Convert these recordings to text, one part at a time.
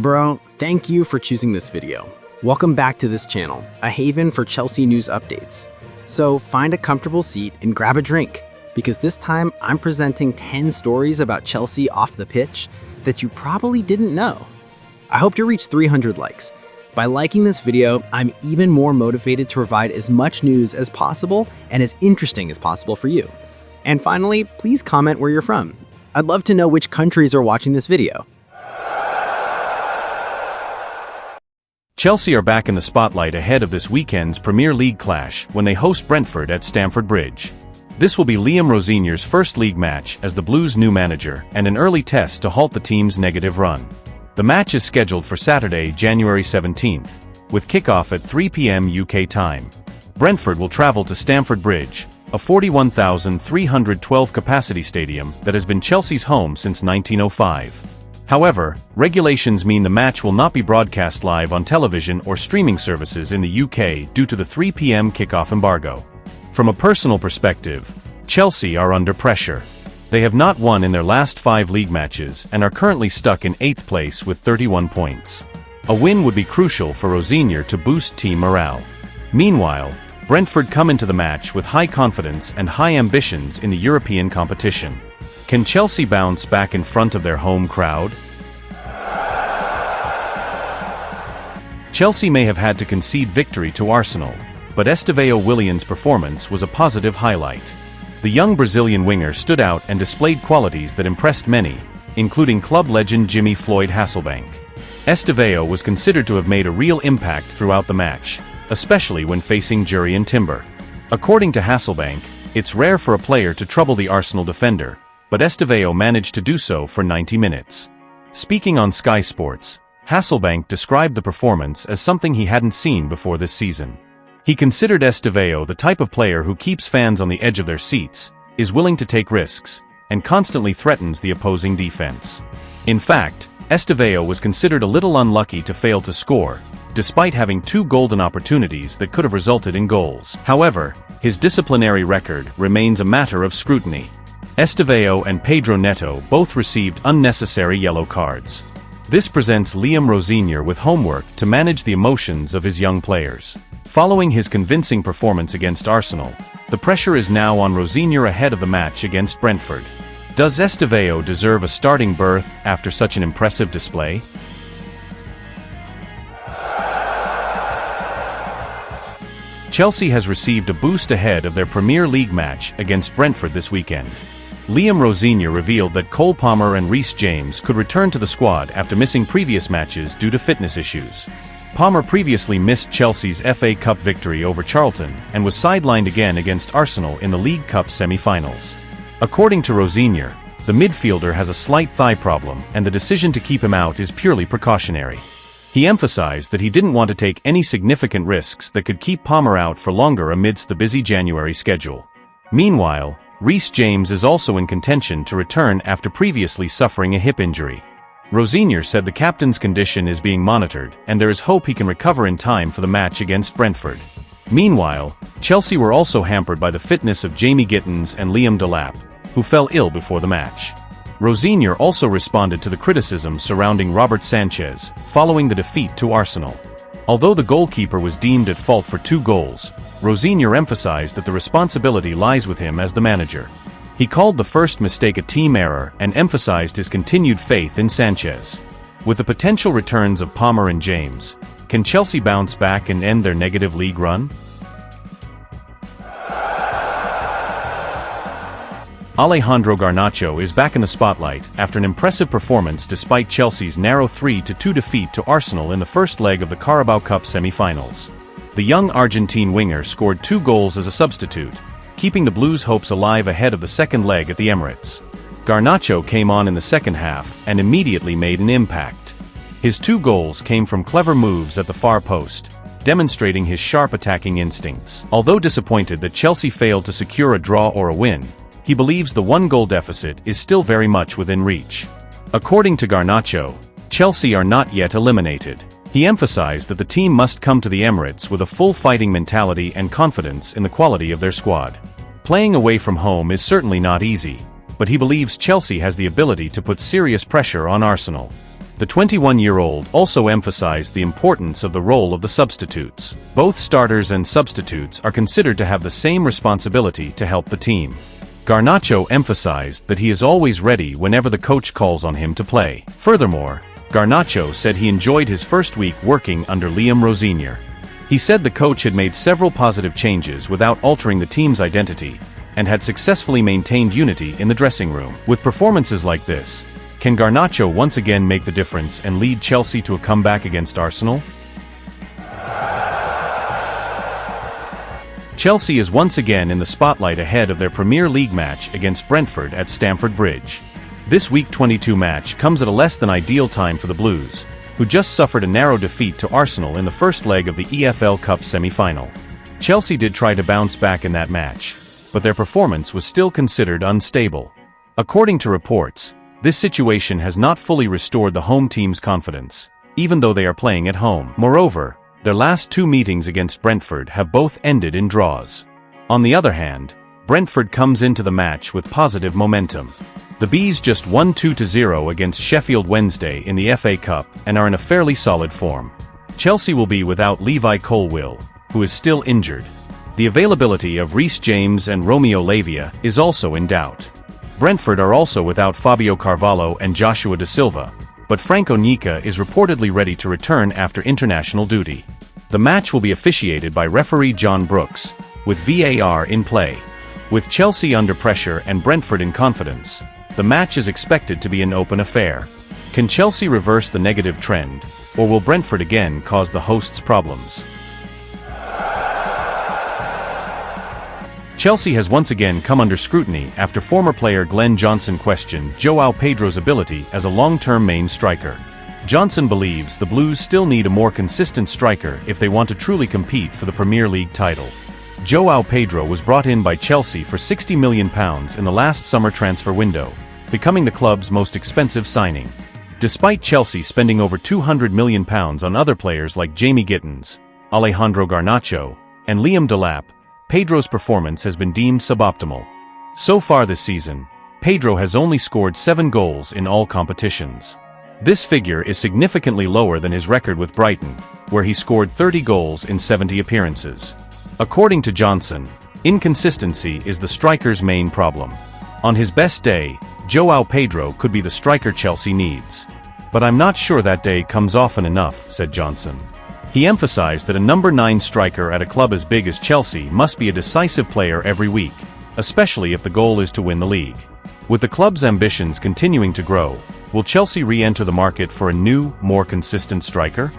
Bro, thank you for choosing this video. Welcome back to this channel, a haven for Chelsea news updates. So find a comfortable seat and grab a drink, because this time I'm presenting 10 stories about Chelsea off the pitch that you probably didn't know. I hope to reach 300 likes. By liking this video, I'm even more motivated to provide as much news as possible and as interesting as possible for you. And finally, please comment where you're from. I'd love to know which countries are watching this video. Chelsea are back in the spotlight ahead of this weekend's Premier League clash when they host Brentford at Stamford Bridge. This will be Liam Rosenier's first league match as the Blues' new manager and an early test to halt the team's negative run. The match is scheduled for Saturday, January 17th, with kickoff at 3 p.m. UK time. Brentford will travel to Stamford Bridge, a 41,312 capacity stadium that has been Chelsea's home since 1905. However, regulations mean the match will not be broadcast live on television or streaming services in the UK due to the 3 p.m. kickoff embargo. From a personal perspective, Chelsea are under pressure. They have not won in their last 5 league matches and are currently stuck in 8th place with 31 points. A win would be crucial for Rosenior to boost team morale. Meanwhile, Brentford come into the match with high confidence and high ambitions in the European competition. Can Chelsea bounce back in front of their home crowd? Chelsea may have had to concede victory to Arsenal, but Estevao Willian's performance was a positive highlight. The young Brazilian winger stood out and displayed qualities that impressed many, including club legend Jimmy Floyd Hasselbank. Estevao was considered to have made a real impact throughout the match, especially when facing Julian Timber. According to Hasselbank, it's rare for a player to trouble the Arsenal defender, but Estevao managed to do so for 90 minutes. Speaking on Sky Sports, Hasselbank described the performance as something he hadn't seen before this season. He considered Estevao the type of player who keeps fans on the edge of their seats, is willing to take risks, and constantly threatens the opposing defense. In fact, Estevao was considered a little unlucky to fail to score, despite having 2 golden opportunities that could have resulted in goals. However, his disciplinary record remains a matter of scrutiny. Estevao and Pedro Neto both received unnecessary yellow cards. This presents Liam Rosenior with homework to manage the emotions of his young players. Following his convincing performance against Arsenal, the pressure is now on Rosenior ahead of the match against Brentford. Does Estevao deserve a starting berth after such an impressive display? Chelsea has received a boost ahead of their Premier League match against Brentford this weekend. Liam Rosenior revealed that Cole Palmer and Reece James could return to the squad after missing previous matches due to fitness issues. Palmer previously missed Chelsea's FA Cup victory over Charlton and was sidelined again against Arsenal in the League Cup semi-finals. According to Rosenior, the midfielder has a slight thigh problem and the decision to keep him out is purely precautionary. He emphasized that he didn't want to take any significant risks that could keep Palmer out for longer amidst the busy January schedule. Meanwhile, Reece James is also in contention to return after previously suffering a hip injury. Rosenior said the captain's condition is being monitored and there is hope he can recover in time for the match against Brentford. Meanwhile, Chelsea were also hampered by the fitness of Jamie Gittins and Liam Delap, who fell ill before the match. Rosenior also responded to the criticism surrounding Robert Sanchez following the defeat to Arsenal. Although the goalkeeper was deemed at fault for 2 goals, Rosenior emphasized that the responsibility lies with him as the manager. He called the first mistake a team error and emphasized his continued faith in Sanchez. With the potential returns of Palmer and James, can Chelsea bounce back and end their negative league run? Alejandro Garnacho is back in the spotlight after an impressive performance despite Chelsea's narrow 3-2 defeat to Arsenal in the first leg of the Carabao Cup semi-finals. The young Argentine winger scored 2 goals as a substitute, keeping the Blues' hopes alive ahead of the second leg at the Emirates. Garnacho came on in the second half and immediately made an impact. His 2 goals came from clever moves at the far post, demonstrating his sharp attacking instincts. Although disappointed that Chelsea failed to secure a draw or a win, he believes the 1-goal deficit is still very much within reach. According to Garnacho, Chelsea are not yet eliminated. He emphasized that the team must come to the Emirates with a full fighting mentality and confidence in the quality of their squad. Playing away from home is certainly not easy, but he believes Chelsea has the ability to put serious pressure on Arsenal. The 21-year-old also emphasized the importance of the role of the substitutes. Both starters and substitutes are considered to have the same responsibility to help the team. Garnacho emphasized that he is always ready whenever the coach calls on him to play. Furthermore, Garnacho said he enjoyed his first week working under Liam Rosenior. He said the coach had made several positive changes without altering the team's identity, and had successfully maintained unity in the dressing room. With performances like this, can Garnacho once again make the difference and lead Chelsea to a comeback against Arsenal? Chelsea is once again in the spotlight ahead of their Premier League match against Brentford at Stamford Bridge. This Week 22 match comes at a less than ideal time for the Blues, who just suffered a narrow defeat to Arsenal in the first leg of the EFL Cup semi-final. Chelsea did try to bounce back in that match, but their performance was still considered unstable. According to reports, this situation has not fully restored the home team's confidence, even though they are playing at home. Moreover, their last two meetings against Brentford have both ended in draws. On the other hand, Brentford comes into the match with positive momentum. The Bees just won 2-0 against Sheffield Wednesday in the FA Cup and are in a fairly solid form. Chelsea will be without Levi Colwill, who is still injured. The availability of Reece James and Romeo Lavia is also in doubt. Brentford are also without Fabio Carvalho and Joshua Da Silva, but Frank Onyeka is reportedly ready to return after international duty. The match will be officiated by referee John Brooks, with VAR in play. With Chelsea under pressure and Brentford in confidence, the match is expected to be an open affair. Can Chelsea reverse the negative trend, or will Brentford again cause the hosts problems? Chelsea has once again come under scrutiny after former player Glenn Johnson questioned João Pedro's ability as a long-term main striker. Johnson believes the Blues still need a more consistent striker if they want to truly compete for the Premier League title. João Pedro was brought in by Chelsea for £60 million in the last summer transfer window, becoming the club's most expensive signing. Despite Chelsea spending over £200 million on other players like Jamie Gittins, Alejandro Garnacho, and Liam Delap, Pedro's performance has been deemed suboptimal. So far this season, Pedro has only scored 7 goals in all competitions. This figure is significantly lower than his record with Brighton, where he scored 30 goals in 70 appearances. According to Johnson, inconsistency is the striker's main problem. On his best day, João Pedro could be the striker Chelsea needs. But I'm not sure that day comes often enough, said Johnson. He emphasized that a number 9 striker at a club as big as Chelsea must be a decisive player every week, especially if the goal is to win the league. With the club's ambitions continuing to grow, will Chelsea re-enter the market for a new, more consistent striker?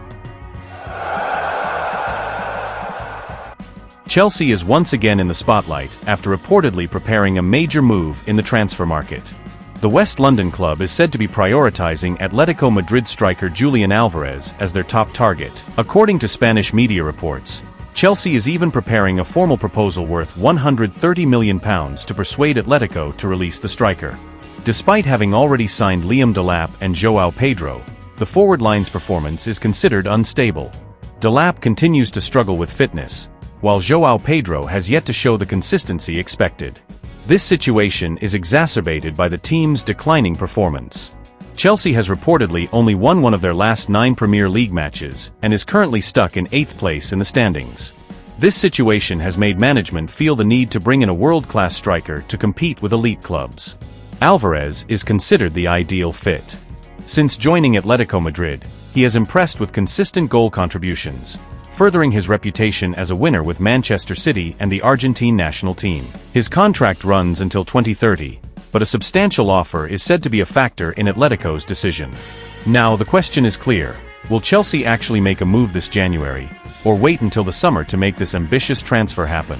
Chelsea is once again in the spotlight after reportedly preparing a major move in the transfer market. The West London club is said to be prioritizing Atletico Madrid striker Julian Alvarez as their top target. According to Spanish media reports, Chelsea is even preparing a formal proposal worth £130 million to persuade Atletico to release the striker. Despite having already signed Liam Delap and João Pedro, the forward line's performance is considered unstable. Delap continues to struggle with fitness, while João Pedro has yet to show the consistency expected. This situation is exacerbated by the team's declining performance. Chelsea has reportedly only won one of their last 9 Premier League matches and is currently stuck in 8th place in the standings. This situation has made management feel the need to bring in a world-class striker to compete with elite clubs. Alvarez is considered the ideal fit. Since joining Atletico Madrid, he has impressed with consistent goal contributions, furthering his reputation as a winner with Manchester City and the Argentine national team. His contract runs until 2030, but a substantial offer is said to be a factor in Atletico's decision. Now the question is clear: will Chelsea actually make a move this January, or wait until the summer to make this ambitious transfer happen?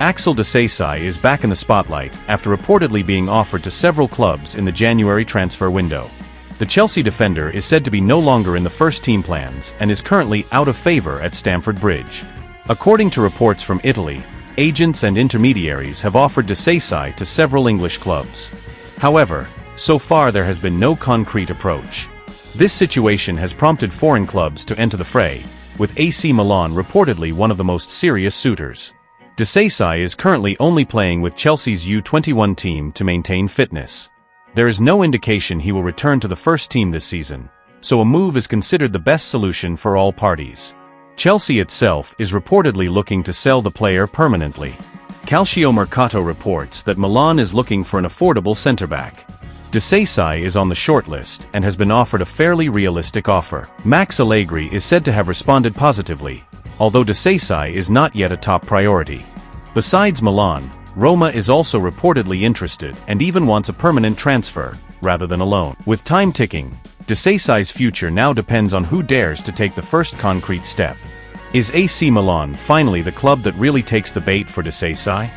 Axel Disasi is back in the spotlight after reportedly being offered to several clubs in the January transfer window. The Chelsea defender is said to be no longer in the first-team plans and is currently out of favor at Stamford Bridge. According to reports from Italy, agents and intermediaries have offered Disasi to several English clubs. However, so far there has been no concrete approach. This situation has prompted foreign clubs to enter the fray, with AC Milan reportedly one of the most serious suitors. Disasi is currently only playing with Chelsea's U21 team to maintain fitness. There is no indication he will return to the first team this season, so a move is considered the best solution for all parties. Chelsea itself is reportedly looking to sell the player permanently. Calciomercato reports that Milan is looking for an affordable centre-back. Desesai is on the shortlist and has been offered a fairly realistic offer. Max Allegri is said to have responded positively, although Desesai is not yet a top priority. Besides Milan, Roma is also reportedly interested and even wants a permanent transfer, rather than a loan. With time ticking, Desesai's future now depends on who dares to take the first concrete step. Is AC Milan finally the club that really takes the bait for Desesai?